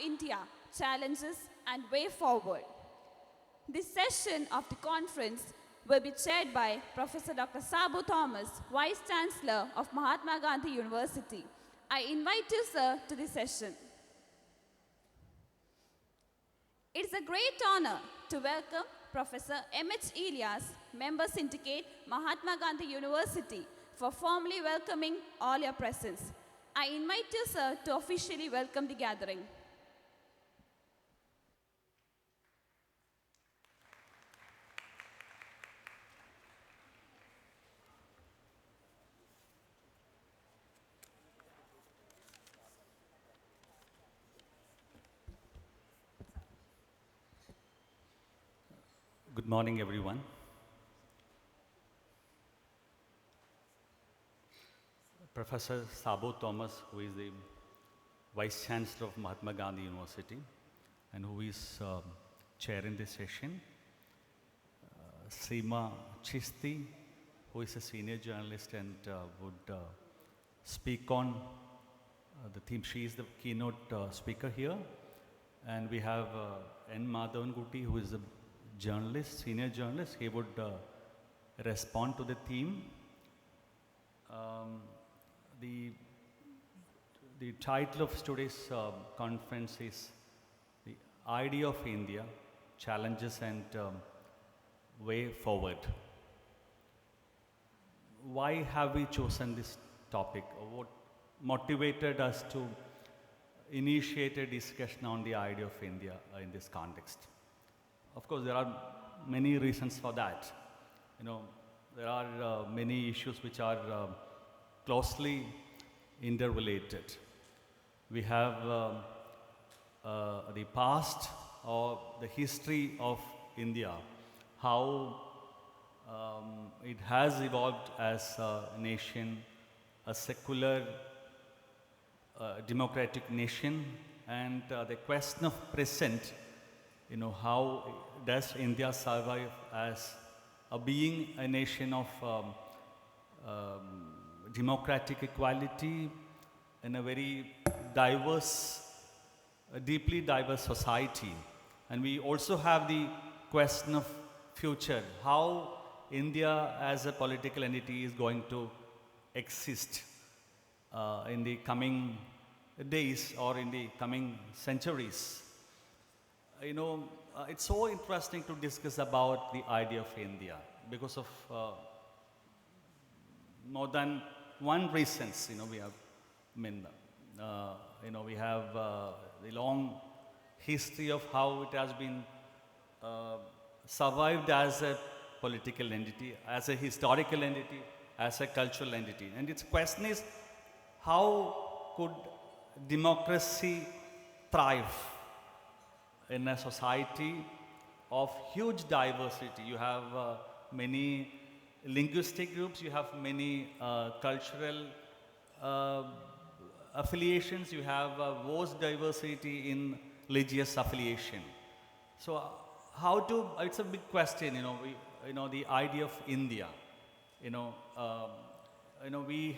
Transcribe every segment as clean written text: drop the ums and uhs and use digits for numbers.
India, Challenges and Way Forward. This session of the conference will be chaired by Professor Dr. Sabu Thomas, Vice Chancellor of Mahatma Gandhi University. I invite you, sir, to this session. It is a great honor to welcome Professor M.H. Ilyas, Member Syndicate, Mahatma Gandhi University, for formally welcoming all your presence. I invite you, sir, to officially welcome the gathering. Good morning, everyone. Professor Sabu Thomas, who is the Vice Chancellor of Mahatma Gandhi University and who is chairing this session. Seema Chishti, who is a senior journalist and would speak on the theme. She is the keynote speaker here. And we have N. Madhavan Gutti, who is a journalist, senior journalist. He would respond to the theme. The title of today's conference is The Idea of India, Challenges and Way Forward. Why have we chosen this topic? What motivated us to initiate a discussion on the idea of India in this context? Of course, there are many reasons for that. There are many issues which are closely interrelated. We have the past or the history of India, how it has evolved as a nation, a secular, democratic nation, and the question of present. How does India survive as being a nation of democratic equality in a very diverse, deeply diverse society. And we also have the question of future, how India as a political entity is going to exist in the coming days or in the coming centuries. It's so interesting to discuss about the idea of India because of more than one reasons. We have, we have the long history of how it has been survived as a political entity, as a historical entity, as a cultural entity. And its question is, how could democracy thrive in a society of huge diversity? You have many linguistic groups, you have many cultural affiliations, you have vast diversity in religious affiliation. So it's a big question, the idea of India. We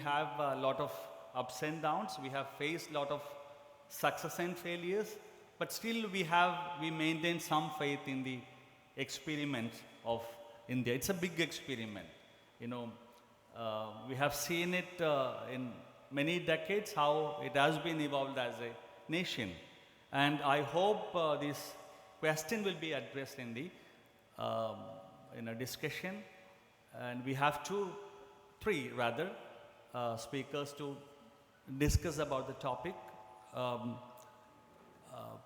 have a lot of ups and downs, we have faced a lot of success and failures, but still we maintain some faith in the experiment of India. It's a big experiment. We have seen it in many decades how it has been evolved as a nation. And I hope this question will be addressed in the in a discussion. And we have three speakers to discuss about the topic.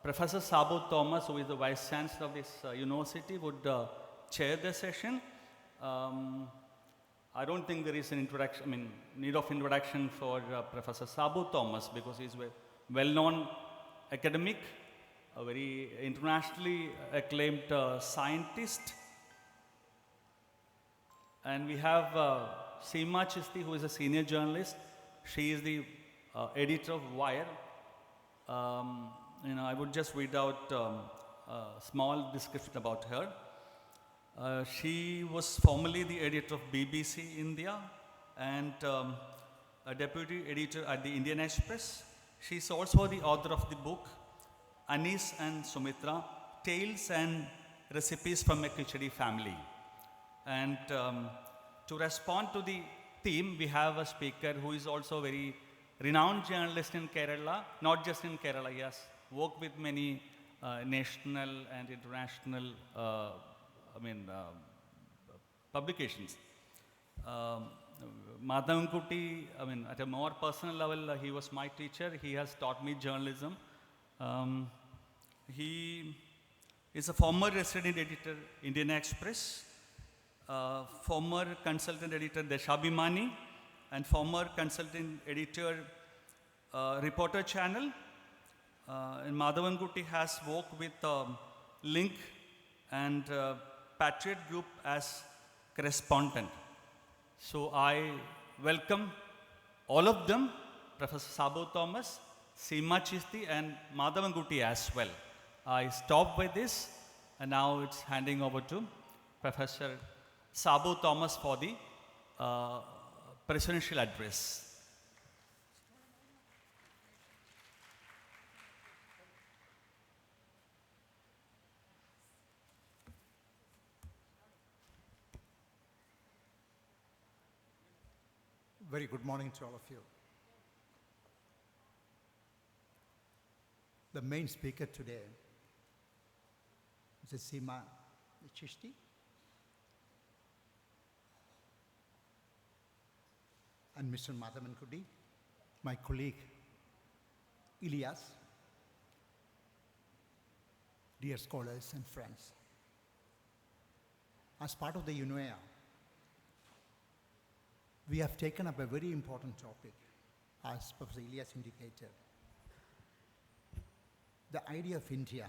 Professor Sabu Thomas, who is the Vice Chancellor of this university, would chair the session. I don't think there is an need of introduction for Professor Sabu Thomas because he's a well-known academic, a very internationally acclaimed scientist. And we have Seema Chishti, who is a senior journalist. She is the editor of Wire. I would just read out a small description about her. She was formerly the editor of BBC India and a deputy editor at the Indian Express. She is also the author of the book Anis and Sumitra, Tales and Recipes from a Khichdi Family. And to respond to the theme, we have a speaker who is also a very renowned journalist in Kerala, not just in Kerala, he has worked with many national and international publications. Madhavankutti, at a more personal level, he was my teacher. He has taught me journalism. He is a former resident editor, Indian Express, former consultant editor, Deshabhimani, and former consultant editor, Reporter Channel. And Madhavankutti has worked with Link and Patriot Group as correspondent. So I welcome all of them, Professor Sabu Thomas, Seema Chishti, and Madhavankutti as well. I stop with this, and now it's handing over to Professor Sabu Thomas for the presidential address. Very good morning to all of you. The main speaker today is Seema Chishti. And Mr. Madhavankutti, my colleague Ilyas, dear scholars and friends. As part of the EUNOIA, we have taken up a very important topic, as Professor Ilyas indicated. The idea of India,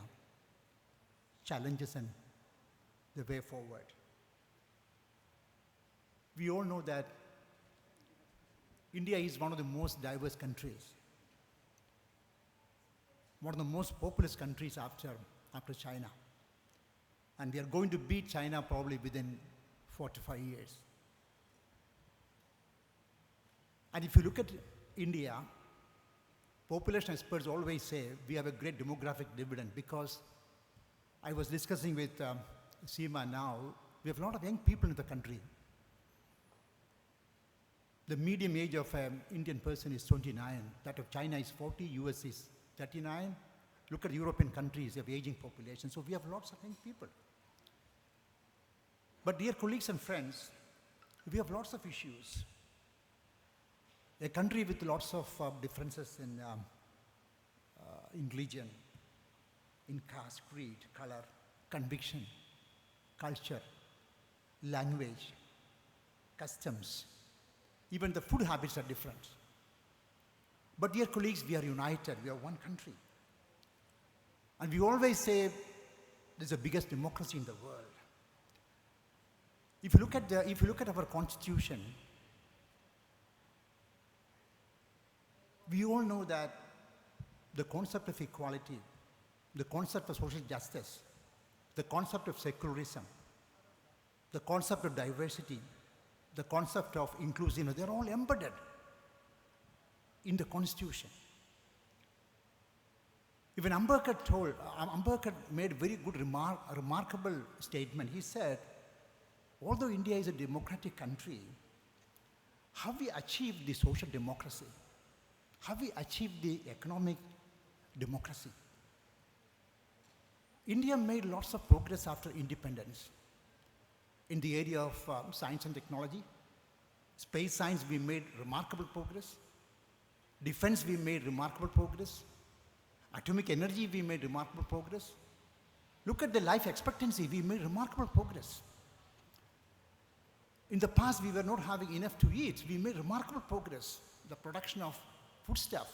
challenges and the way forward. We all know that India is one of the most diverse countries, one of the most populous countries after China. And we are going to beat China probably within 4 to 5 years. And if you look at India, population experts always say we have a great demographic dividend, because I was discussing with Seema now, we have a lot of young people in the country. The median age of an Indian person is 29, that of China is 40, US is 39. Look at European countries, they have aging population, so we have lots of young people. But dear colleagues and friends, we have lots of issues. A country with lots of differences in religion, in caste, creed, color, conviction, culture, language, customs. Even the food habits are different. But dear colleagues, we are united, we are one country. And we always say this is the biggest democracy in the world. If you look at our constitution, we all know that the concept of equality, the concept of social justice, the concept of secularism, the concept of diversity, the concept of inclusivity, they're all embedded in the Constitution. Even Ambedkar made a very good remarkable statement. He said, although India is a democratic country, have we achieved the social democracy? Have we achieved the economic democracy? India made lots of progress after independence. In the area of science and technology, space science, we made remarkable progress. Defense, we made remarkable progress. Atomic energy, we made remarkable progress. Look at the life expectancy, we made remarkable progress. In the past, we were not having enough to eat. We made remarkable progress. The production of foodstuff.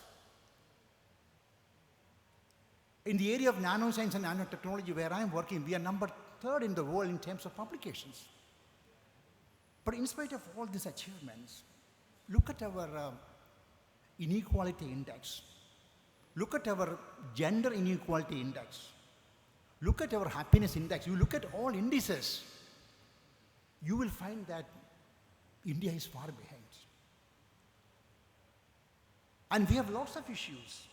In the area of nanoscience and nanotechnology, where I'm working, we are number 3rd in the world in terms of publications. But in spite of all these achievements, look at our inequality index. Look at our gender inequality index. Look at our happiness index. You look at all indices, you will find that India is far behind. And we have lots of issues.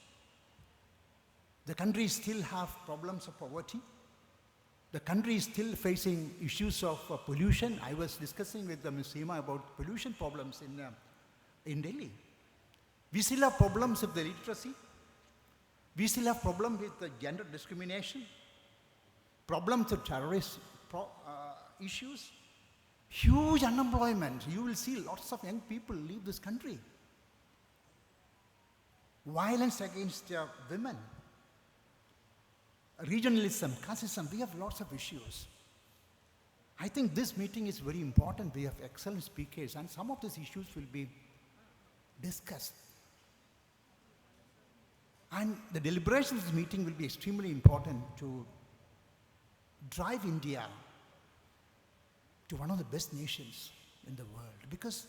The country still have problems of poverty. The country is still facing issues of pollution. I was discussing with Ms. Seema about pollution problems in Delhi. We still have problems with the literacy. We still have problems with the gender discrimination, problems with terrorist issues, huge unemployment. You will see lots of young people leave this country. Violence against women, regionalism, casteism, we have lots of issues. I think this meeting is very important. We have excellent speakers and some of these issues will be discussed. And the deliberations of this meeting will be extremely important to drive India to one of the best nations in the world, because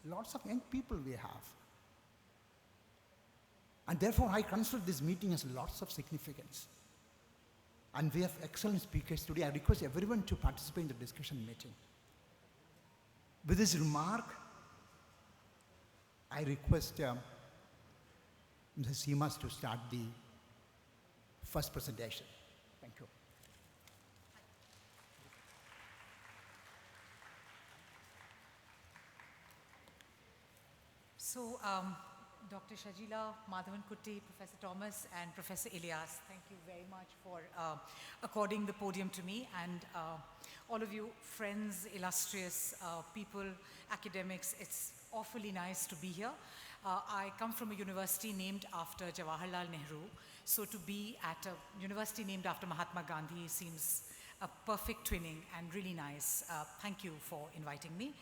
lots of young people we have. And therefore, I consider this meeting as lots of significance. And we have excellent speakers today. I request everyone to participate in the discussion meeting. With this remark, I request Mrs. Seema to start the first presentation. Thank you. So, Dr. Shajila, Madhavan Kutty, Professor Thomas, and Professor Ilyas, thank you very much for according the podium to me, and all of you friends, illustrious people, academics, it's awfully nice to be here. I come from a university named after Jawaharlal Nehru, so to be at a university named after Mahatma Gandhi seems a perfect twinning and really nice. Thank you for inviting me.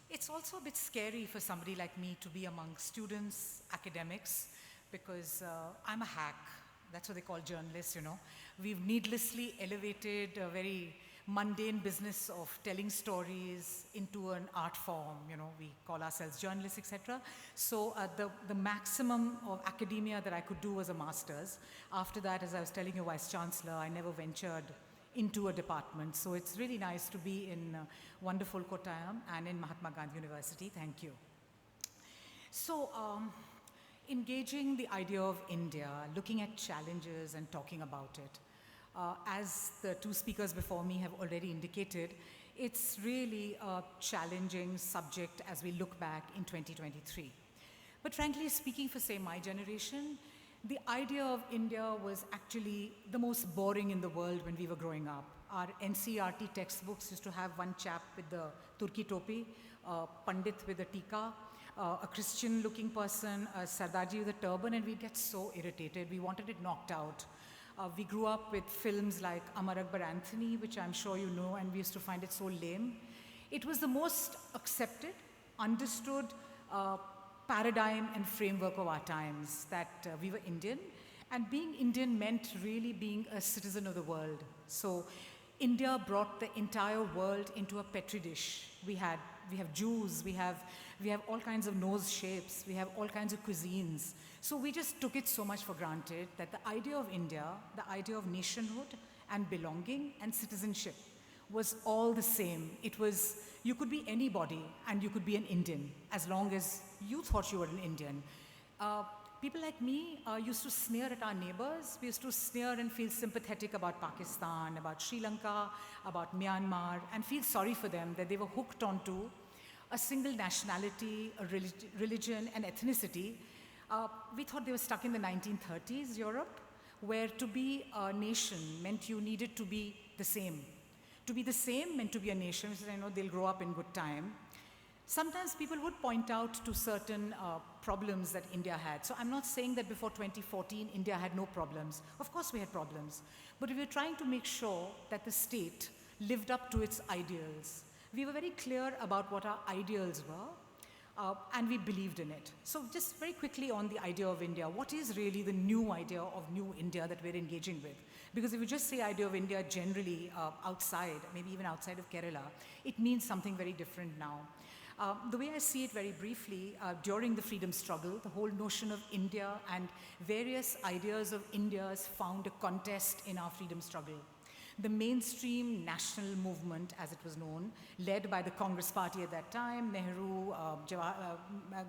It's also a bit scary for somebody like me to be among students, academics, because I'm a hack. That's what they call journalists, you know. We've needlessly elevated a very mundane business of telling stories into an art form, you know. We call ourselves journalists, etc. So the maximum of academia that I could do was a master's. After that, as I was telling you, Vice Chancellor, I never ventured into a department. So it's really nice to be in wonderful Kottayam and in Mahatma Gandhi University. Thank you. So engaging the idea of India, looking at challenges and talking about it. As the two speakers before me have already indicated, it's really a challenging subject as we look back in 2023. But frankly speaking, for say my generation, the idea of India was actually the most boring in the world when we were growing up. Our NCERT textbooks used to have one chap with the Turki topi, a Pandit with a tika, a Christian-looking person, a Sardaji with a turban, and we'd get so irritated. We wanted it knocked out. We grew up with films like Amar Akbar Anthony, which I'm sure you know, and we used to find it so lame. It was the most accepted, understood paradigm and framework of our times that we were Indian, and being Indian meant really being a citizen of the world. So India brought the entire world into a petri dish. We have Jews, we have all kinds of nose shapes, we have all kinds of cuisines. So we just took it so much for granted that the idea of India, the idea of nationhood and belonging and citizenship was all the same. It was, you could be anybody and you could be an Indian as long as you thought you were an Indian. People like me used to sneer at our neighbors. We used to sneer and feel sympathetic about Pakistan, about Sri Lanka, about Myanmar, and feel sorry for them that they were hooked onto a single nationality, a religion, and ethnicity. We thought they were stuck in the 1930s, Europe, where to be a nation meant you needed to be the same. To be the same meant to be a nation, which is, I know they'll grow up in good time. Sometimes people would point out to certain problems that India had. So I'm not saying that before 2014, India had no problems. Of course we had problems. But we were trying to make sure that the state lived up to its ideals. We were very clear about what our ideals were, and we believed in it. So just very quickly on the idea of India, what is really the new idea of new India that we're engaging with? Because if you just say idea of India generally outside, maybe even outside of Kerala, it means something very different now. The way I see it very briefly, during the freedom struggle, the whole notion of India and various ideas of India's found a contest in our freedom struggle. The mainstream national movement, as it was known, led by the Congress Party at that time, Nehru,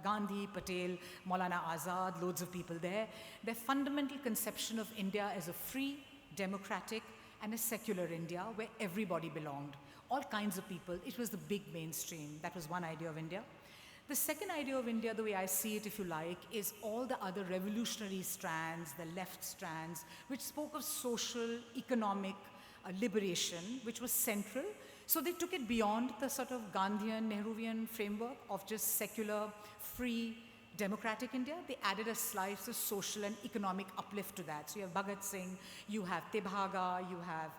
Gandhi, Patel, Maulana Azad, loads of people there, their fundamental conception of India as a free, democratic, and a secular India where everybody belonged. All kinds of people. It was the big mainstream. That was one idea of India. The second idea of India, the way I see it, if you like, is all the other revolutionary strands, the left strands, which spoke of social, economic liberation, which was central. So they took it beyond the sort of Gandhian, Nehruvian framework of just secular, free, democratic India. They added a slice of social and economic uplift to that. So you have Bhagat Singh, you have Tebhaga, you have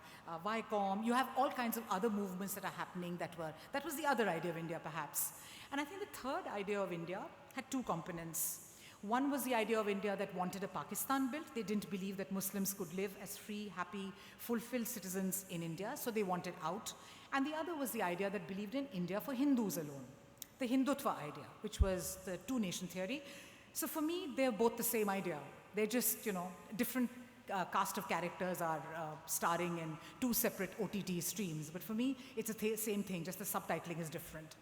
Vaikom, you have all kinds of other movements that are happening that was the other idea of India perhaps. And I think the third idea of India had two components. One was the idea of India that wanted a Pakistan built. They didn't believe that Muslims could live as free, happy, fulfilled citizens in India, so they wanted out. And the other was the idea that believed in India for Hindus alone, the Hindutva idea, which was the two-nation theory. So for me, they're both the same idea. They're just, different cast of characters are starring in two separate OTT streams. But for me, it's the same thing, just the subtitling is different.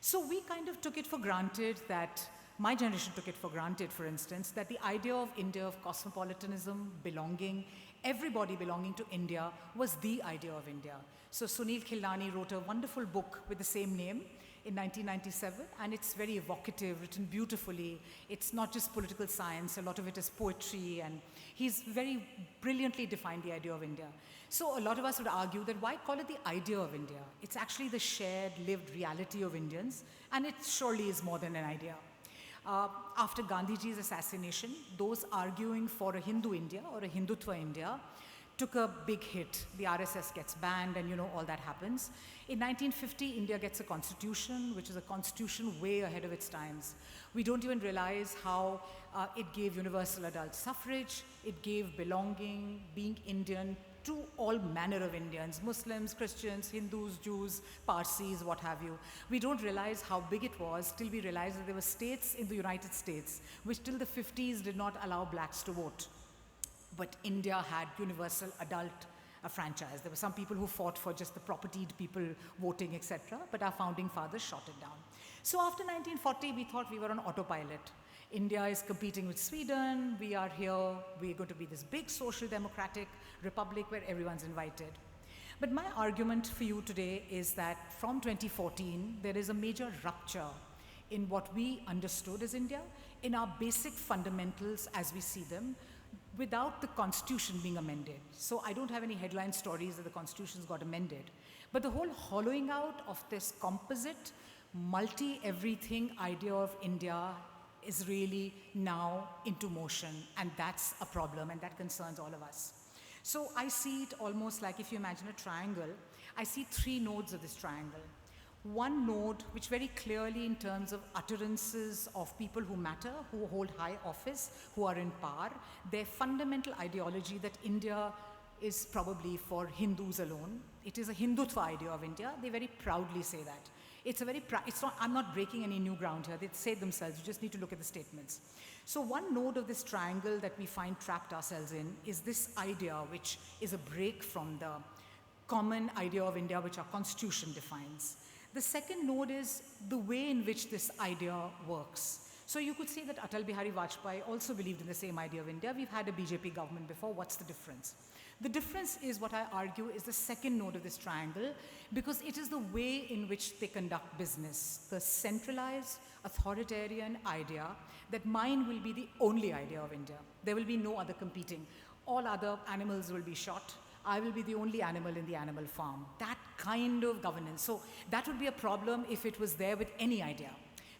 So we kind of took it for granted that, my generation took it for granted, for instance, that the idea of India, of cosmopolitanism, belonging, everybody belonging to India was the idea of India. So Sunil Khilnani wrote a wonderful book with the same name in 1997, and it's very evocative, written beautifully. It's not just political science, a lot of it is poetry, and he's very brilliantly defined the idea of India. So a lot of us would argue that why call it the idea of India? It's actually the shared, lived reality of Indians, and it surely is more than an idea. After Gandhiji's assassination, those arguing for a Hindu India or a Hindutva India took a big hit. The RSS gets banned and all that happens. In 1950, India gets a constitution, which is a constitution way ahead of its times. We don't even realize how it gave universal adult suffrage, it gave belonging, being Indian, to all manner of Indians, Muslims, Christians, Hindus, Jews, Parsis, what have you. We don't realize how big it was till we realize that there were states in the United States which till the 50s did not allow blacks to vote. But India had universal adult franchise. There were some people who fought for just the propertied people voting, etc., but our founding fathers shot it down. So after 1940, we thought we were on autopilot. India is competing with Sweden, we are here, we're going to be this big social democratic republic where everyone's invited. But my argument for you today is that from 2014, there is a major rupture in what we understood as India, in our basic fundamentals as we see them, without the constitution being amended. So I don't have any headline stories that the constitutions got amended. But the whole hollowing out of this composite, multi-everything idea of India is really now into motion, and that's a problem, and that concerns all of us. So I see it almost like, if you imagine a triangle, I see three nodes of this triangle. One node, which very clearly in terms of utterances of people who matter, who hold high office, who are in power, their fundamental ideology that India is probably for Hindus alone. It is a Hindutva idea of India. They very proudly say that. It's a very, I'm not breaking any new ground here. They say it themselves. You just need to look at the statements. So one node of this triangle that we find trapped ourselves in is this idea, which is a break from the common idea of India, which our constitution defines. The second node is the way in which this idea works. So you could say that Atal Bihari Vajpayee also believed in the same idea of India. We've had a BJP government before. What's the difference? The difference is, what I argue, is the second node of this triangle, because it is the way in which they conduct business, the centralized, authoritarian idea that mine will be the only idea of India. There will be no other competing. All other animals will be shot. I will be the only animal in the animal farm. That kind of governance. So that would be a problem if it was there with any idea.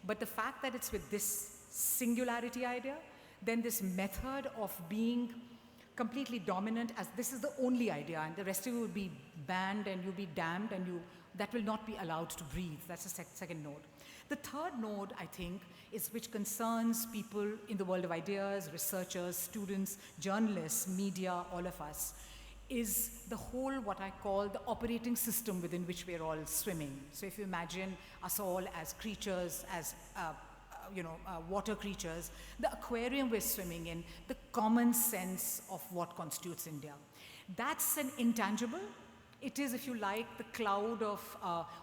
But the fact that it's with this singularity idea, then this method of being completely dominant as this is the only idea, and the rest of you will be banned and you'll be damned, and that will not be allowed to breathe. That's the second node. The third node, I think, is which concerns people in the world of ideas, researchers, students, journalists, media, all of us, is the whole, what I call the operating system within which we're all swimming. So if you imagine us all as creatures, as water creatures, the aquarium we're swimming in, the common sense of what constitutes India. That's an intangible. It is, if you like, the cloud of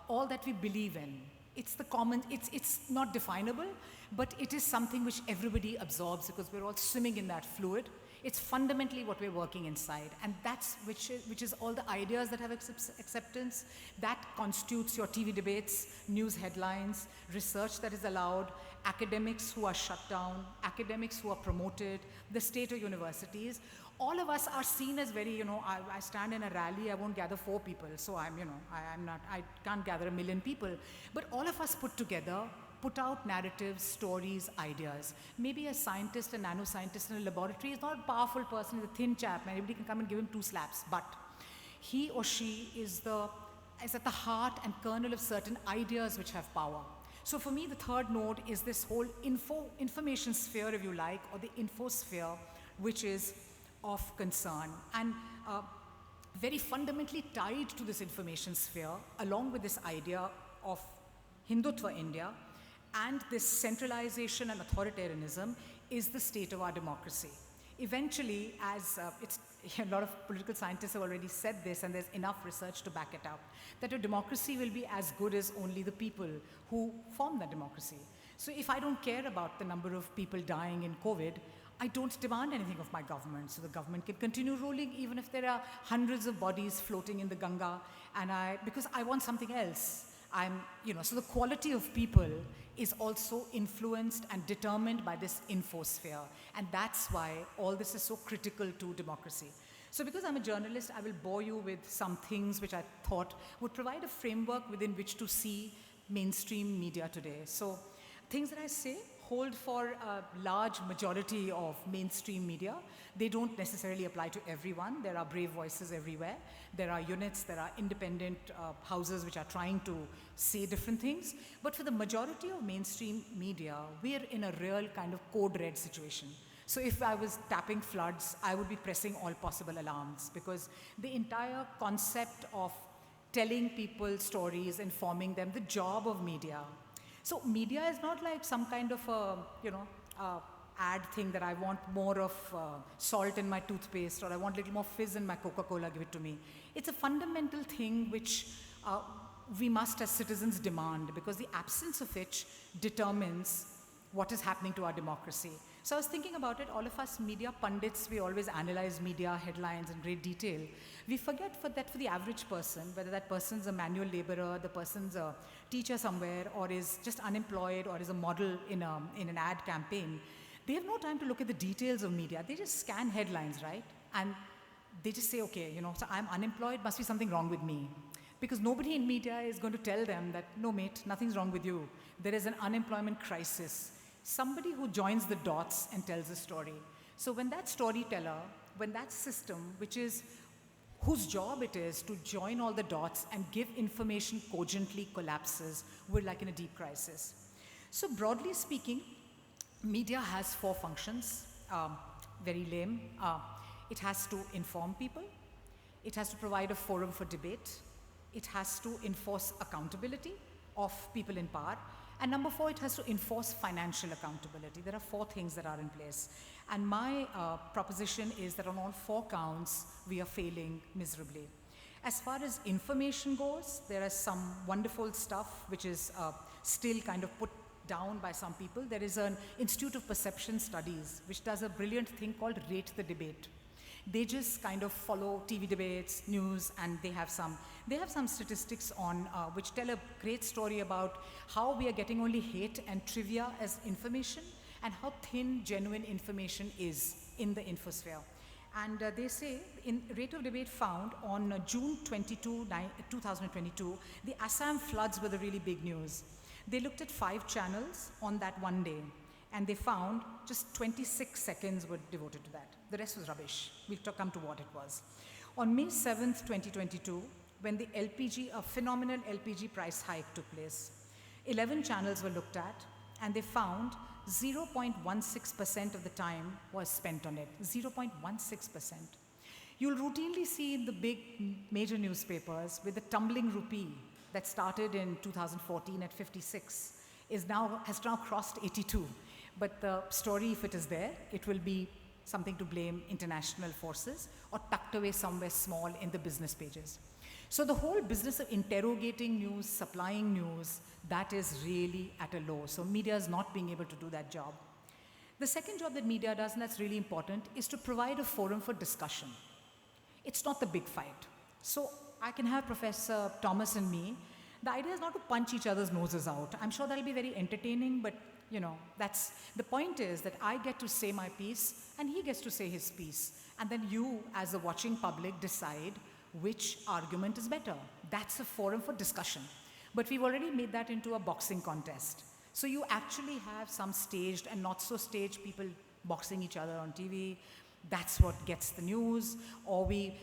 all that we believe in. It's the common, it's not definable, but it is something which everybody absorbs because we're all swimming in that fluid. It's fundamentally what we're working inside, and that's which is all the ideas that have acceptance. That constitutes your TV debates, news headlines, research that is allowed, academics who are shut down, academics who are promoted, the state or universities. All of us are seen as very, I stand in a rally, I won't gather 4 people, so I can't gather 1 million people. But all of us put together, put out narratives, stories, ideas. Maybe a scientist, a nanoscientist in a laboratory is not a powerful person, he's a thin chap, and everybody can come and give him 2 slaps. But he or she is at the heart and kernel of certain ideas which have power. So for me, the third node is this whole information sphere, if you like, or the infosphere, which is of concern. And very fundamentally tied to this information sphere, along with this idea of Hindutva India and this centralization and authoritarianism, is the state of our democracy. Eventually, as a lot of political scientists have already said this, and there's enough research to back it up, that a democracy will be as good as only the people who form that democracy. So if I don't care about the number of people dying in COVID, I don't demand anything of my government. So the government can continue ruling even if there are hundreds of bodies floating in the Ganga, and because I want something else. So the quality of people is also influenced and determined by this infosphere. And that's why all this is so critical to democracy. So because I'm a journalist, I will bore you with some things which I thought would provide a framework within which to see mainstream media today. So things that I say hold for a large majority of mainstream media. They don't necessarily apply to everyone. There are brave voices everywhere. There are units, there are independent houses which are trying to say different things. But for the majority of mainstream media, we're in a real kind of code red situation. So if I was tapping floods, I would be pressing all possible alarms, because the entire concept of telling people stories, informing them, the job of media. So media is not like some kind of a, ad thing that I want more of salt in my toothpaste, or I want a little more fizz in my Coca-Cola, give it to me. It's a fundamental thing which we must as citizens demand, because the absence of which determines what is happening to our democracy. So I was thinking about it, all of us media pundits, we always analyze media headlines in great detail. We forget for the average person, whether that person's a manual laborer, the person's a teacher somewhere, or is just unemployed, or is a model in an ad campaign, they have no time to look at the details of media. They just scan headlines, right? And they just say, okay, so I'm unemployed, must be something wrong with me. Because nobody in media is going to tell them that, no mate, nothing's wrong with you. There is an unemployment crisis. Somebody who joins the dots and tells a story. So when that storyteller, when that system, which is whose job it is to join all the dots and give information cogently, collapses, we're like in a deep crisis. So broadly speaking, media has 4 functions, very lame. It has to inform people. It has to provide a forum for debate. It has to enforce accountability of people in power. And number 4, it has to enforce financial accountability. There are 4 things that are in place. And my proposition is that on all 4 counts, we are failing miserably. As far as information goes, there is some wonderful stuff which is still kind of put down by some people. There is an Institute of Perception Studies which does a brilliant thing called Rate the Debate. They just kind of follow TV debates, news, and they have some statistics on which tell a great story about how we are getting only hate and trivia as information, and how thin genuine information is in the infosphere. And they say, in Rate of Debate found on June 22, 2022, the Assam floods were the really big news. They looked at 5 channels on that one day, and they found just 26 seconds were devoted to that. The rest was rubbish. We'll come to what it was. On May 7th, 2022, when the a phenomenal LPG price hike took place, 11 channels were looked at, and they found 0.16% of the time was spent on it. 0.16%. You'll routinely see in the big major newspapers with the tumbling rupee that started in 2014 at 56. has now crossed 82. But the story, if it is there, it will be something to blame international forces or tucked away somewhere small in the business pages. So the whole business of interrogating news, supplying news, that is really at a low. So media is not being able to do that job. The second job that media does, and that's really important, is to provide a forum for discussion. It's not the big fight. So I can have Professor Thomas and me. The idea is not to punch each other's noses out. I'm sure that'll be very entertaining, but that's the point is that I get to say my piece and he gets to say his piece. And then you, as the watching public, decide which argument is better. That's a forum for discussion. But we've already made that into a boxing contest. So you actually have some staged and not so staged people boxing each other on TV. That's what gets the news.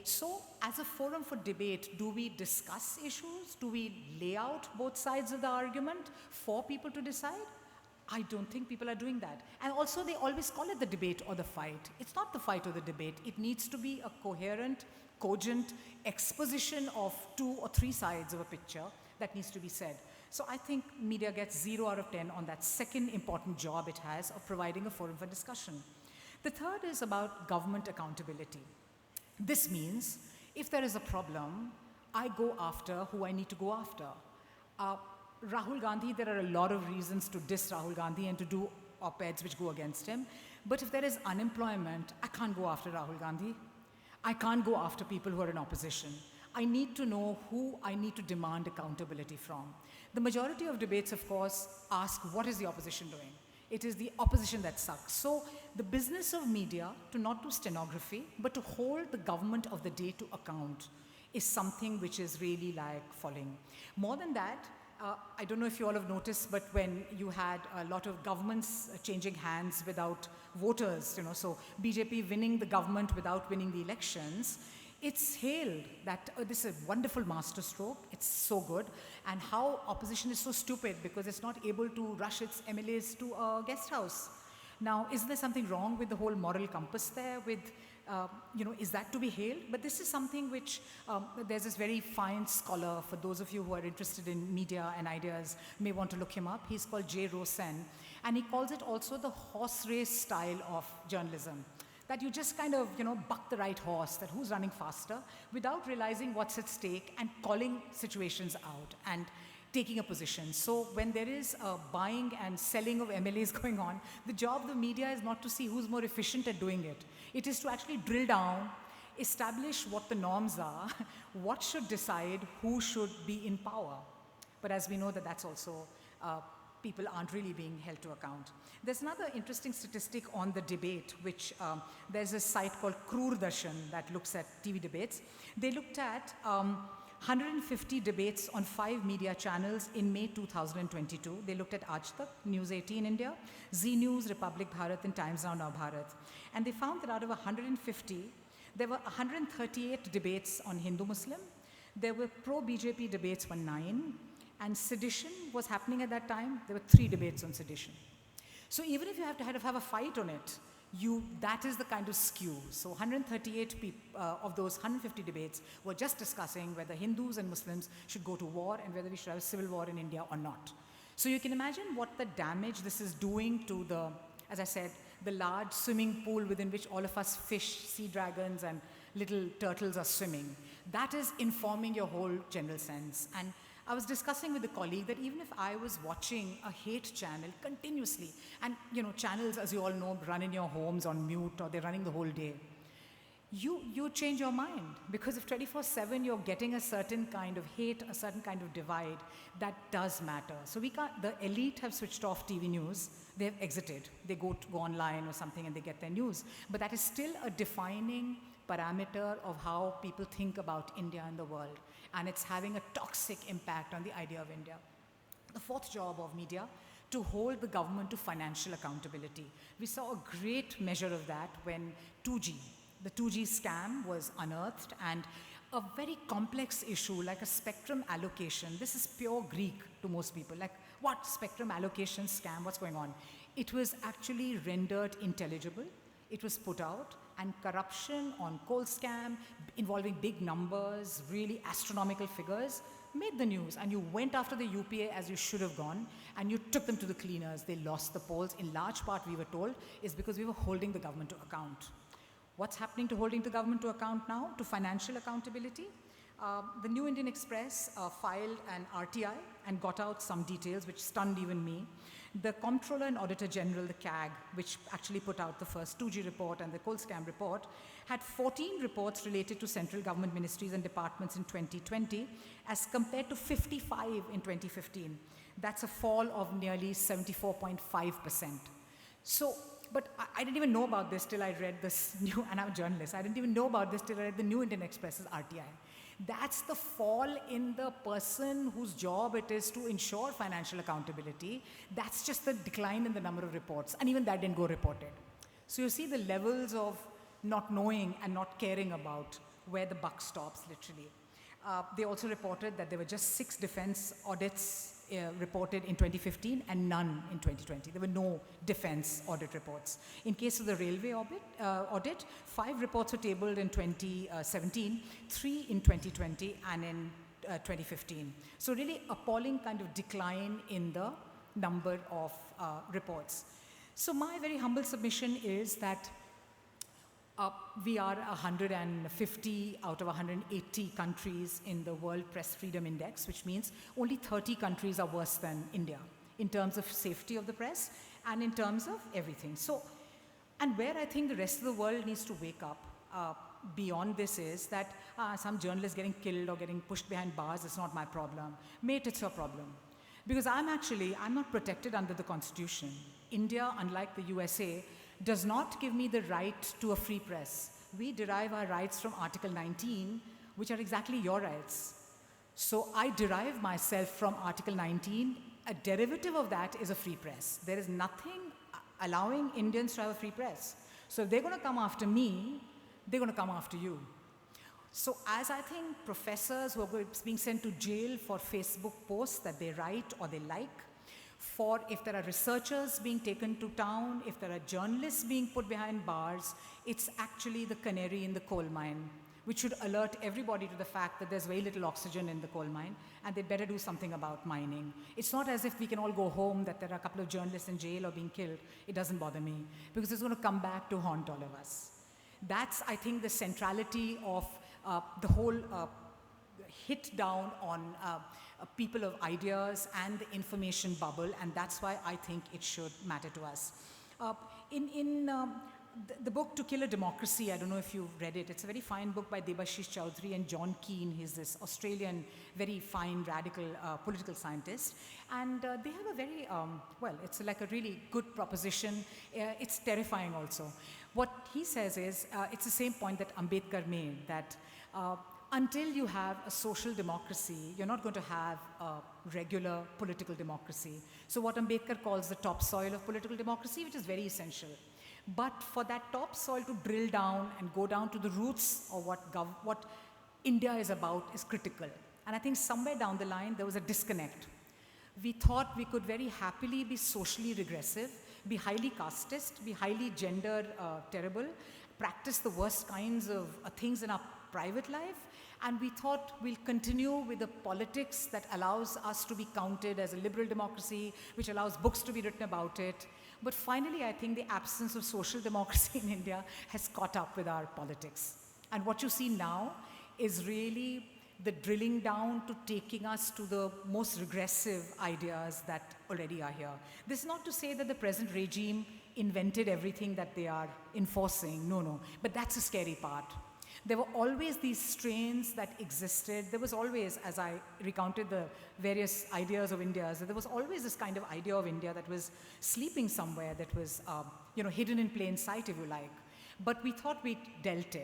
So as a forum for debate, do we discuss issues? Do we lay out both sides of the argument for people to decide? I don't think people are doing that. And also they always call it the debate or the fight. It's not the fight or the debate. It needs to be a coherent, cogent exposition of 2 or 3 sides of a picture that needs to be said. So I think media gets 0 out of 10 on that second important job it has of providing a forum for discussion. The third is about government accountability. This means if there is a problem, I go after who I need to go after. Rahul Gandhi, there are a lot of reasons to diss Rahul Gandhi and to do op-eds which go against him. But if there is unemployment, I can't go after Rahul Gandhi. I can't go after people who are in opposition. I need to know who I need to demand accountability from. The majority of debates, of course, ask what is the opposition doing? It is the opposition that sucks. So the business of media, to not do stenography, but to hold the government of the day to account, is something which is really like falling. More than that, I don't know if you all have noticed, but when you had a lot of governments changing hands without voters, so BJP winning the government without winning the elections, it's hailed that this is a wonderful masterstroke, it's so good, and how opposition is so stupid because it's not able to rush its MLAs to a guest house. Now, is there something wrong with the whole moral compass there with, is that to be hailed? But this is something which, there's this very fine scholar, for those of you who are interested in media and ideas, may want to look him up. He's called J. Rosen, and he calls it also the horse race style of journalism. That you just kind of, buck the right horse, that who's running faster, without realizing what's at stake and calling situations out and taking a position. So when there is a buying and selling of MLAs going on, the job of the media is not to see who's more efficient at doing it. It is to actually drill down, establish what the norms are, what should decide who should be in power. But as we know that that's also, people aren't really being held to account. There's another interesting statistic on the debate, which there's a site called Kroordarshan that looks at TV debates. They looked at 150 debates on 5 media channels in May 2022. They looked at Aaj Tak, News 18 India, Zee News, Republic Bharat, and Times Now Bharat. And they found that out of 150, there were 138 debates on Hindu-Muslim. There were pro-BJP debates were 9. And sedition was happening at that time. There were 3 debates on sedition. So even if you have to have a fight on it, that is the kind of skew. So 138 of those 150 debates were just discussing whether Hindus and Muslims should go to war and whether we should have a civil war in India or not. So you can imagine what the damage this is doing to the, as I said, the large swimming pool within which all of us fish, sea dragons, and little turtles are swimming. That is informing your whole general sense. And I was discussing with a colleague that even if I was watching a hate channel continuously, and channels, as you all know, run in your homes on mute or they're running the whole day, you change your mind. Because if 24/7 you're getting a certain kind of hate, a certain kind of divide, that does matter. So the elite have switched off TV news, they've exited. They go online or something and they get their news. But that is still a defining parameter of how people think about India and the world. And it's having a toxic impact on the idea of India. The fourth job of media, to hold the government to financial accountability. We saw a great measure of that when the 2G scam was unearthed, and a very complex issue like a spectrum allocation. This is pure Greek to most people. Like, what spectrum allocation scam, what's going on? It was actually rendered intelligible. It was put out, and corruption on coal scam involving big numbers, really astronomical figures, made the news, and you went after the UPA as you should have gone, and you took them to the cleaners. They lost the polls. In large part, we were told, is because we were holding the government to account. What's happening to holding the government to account now? To financial accountability? The New Indian Express filed an RTI and got out some details which stunned even me. The Comptroller and Auditor General, the CAG, which actually put out the first 2G report and the coal scam report, had 14 reports related to central government ministries and departments in 2020 as compared to 55 in 2015. That's a fall of nearly 74.5%. So, but I didn't even know about this till I read this new, and I'm a journalist, I didn't even know about this till I read the New Indian Express's RTI. That's the fall in the person whose job it is to ensure financial accountability. That's just the decline in the number of reports, and even that didn't go reported. So you see the levels of not knowing and not caring about where the buck stops, literally. They also reported that there were just 6 defense audits reported in 2015 and none in 2020. There were no defense audit reports. In case of the railway audit, 5 reports were tabled in 2017, 3 in 2020 and in 2015. So really appalling kind of decline in the number of reports. So my very humble submission is that we are 150 out of 180 countries in the World Press Freedom Index, which means only 30 countries are worse than India in terms of safety of the press and in terms of everything. So, and where I think the rest of the world needs to wake up beyond this is that some journalists getting killed or getting pushed behind bars is not my problem. Mate, it's your problem. Because I'm not protected under the Constitution. India, unlike the USA, does not give me the right to a free press. We derive our rights from Article 19, which are exactly your rights. So I derive myself from Article 19. A derivative of that is a free press. There is nothing allowing Indians to have a free press. So if they're going to come after me, they're going to come after you. So as I think professors who are being sent to jail for Facebook posts that they write or they like, for if there are researchers being taken to town, if there are journalists being put behind bars, it's actually the canary in the coal mine, which should alert everybody to the fact that there's very little oxygen in the coal mine and they better do something about mining. It's not as if we can all go home that there are a couple of journalists in jail or being killed. It doesn't bother me because it's going to come back to haunt all of us. That's, I think, the centrality of the whole hit down on people of ideas and the information bubble, and that's why I think it should matter to us. The book To Kill a Democracy, I don't know if you've read it, it's a very fine book by Debashish Chowdhury and John Keane. He's this Australian, very fine, radical political scientist. And they have a very, it's like a really good proposition. It's terrifying also. What he says is, it's the same point that Ambedkar made, that until you have a social democracy, you're not going to have a regular political democracy. So what Ambedkar calls the topsoil of political democracy, which is very essential. But for that topsoil to drill down and go down to the roots of what India is about is critical. And I think somewhere down the line, there was a disconnect. We thought we could very happily be socially regressive, be highly casteist, be highly gender terrible, practice the worst kinds of things in our private life, and we thought we'll continue with the politics that allows us to be counted as a liberal democracy, which allows books to be written about it. But finally, I think the absence of social democracy in India has caught up with our politics. And what you see now is really the drilling down to taking us to the most regressive ideas that already are here. This is not to say that the present regime invented everything that they are enforcing, no. But that's the scary part. There were always these strains that existed. There was always, as I recounted the various ideas of India, so there was always this kind of idea of India that was sleeping somewhere, that was hidden in plain sight, if you like. But we thought we dealt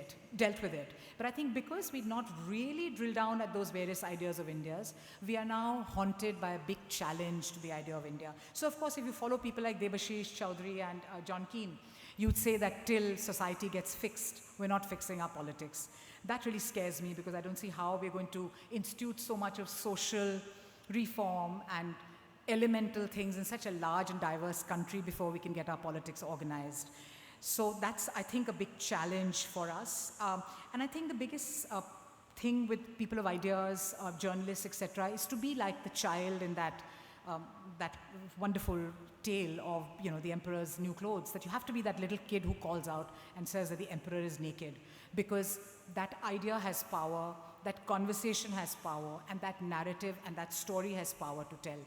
with it. But I think because we'd not really drilled down at those various ideas of India's, we are now haunted by a big challenge to the idea of India. So of course, if you follow people like Debashish Chowdhury and John Keane, you'd say that till society gets fixed, we're not fixing our politics. That really scares me because I don't see how we're going to institute so much of social reform and elemental things in such a large and diverse country before we can get our politics organized. So that's, I think, a big challenge for us. And I think the biggest thing with people of ideas, journalists, etc., is to be like the child in that that wonderful tale of the emperor's new clothes. That you have to be that little kid who calls out and says that the emperor is naked, because that idea has power, that conversation has power, and that narrative and that story has power to tell.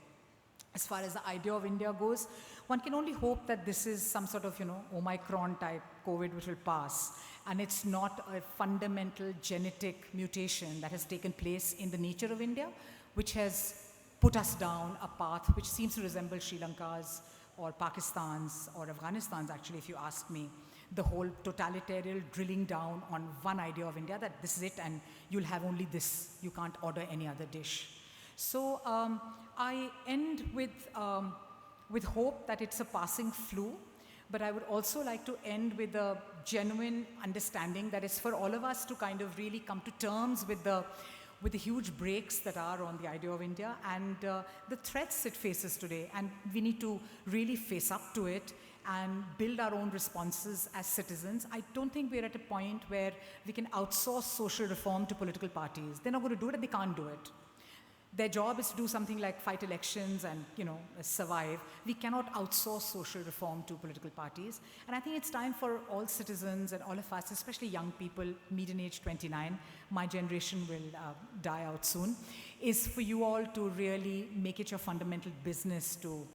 As far as the idea of India goes, one can only hope that this is some sort of, Omicron type COVID which will pass. And it's not a fundamental genetic mutation that has taken place in the nature of India, which has put us down a path which seems to resemble Sri Lanka's or Pakistan's or Afghanistan's, actually, if you ask me. The whole totalitarian drilling down on one idea of India, that this is it and you'll have only this. You can't order any other dish. So I end with hope that it's a passing flu, but I would also like to end with a genuine understanding that it's for all of us to kind of really come to terms with the huge breaks that are on the idea of India and the threats it faces today. And we need to really face up to it and build our own responses as citizens. I don't think we're at a point where we can outsource social reform to political parties. They're not going to do it and they can't do it. Their job is to do something like fight elections and, survive. We cannot outsource social reform to political parties. And I think it's time for all citizens and all of us, especially young people, median age 29, my generation will die out soon, is for you all to really make it your fundamental business to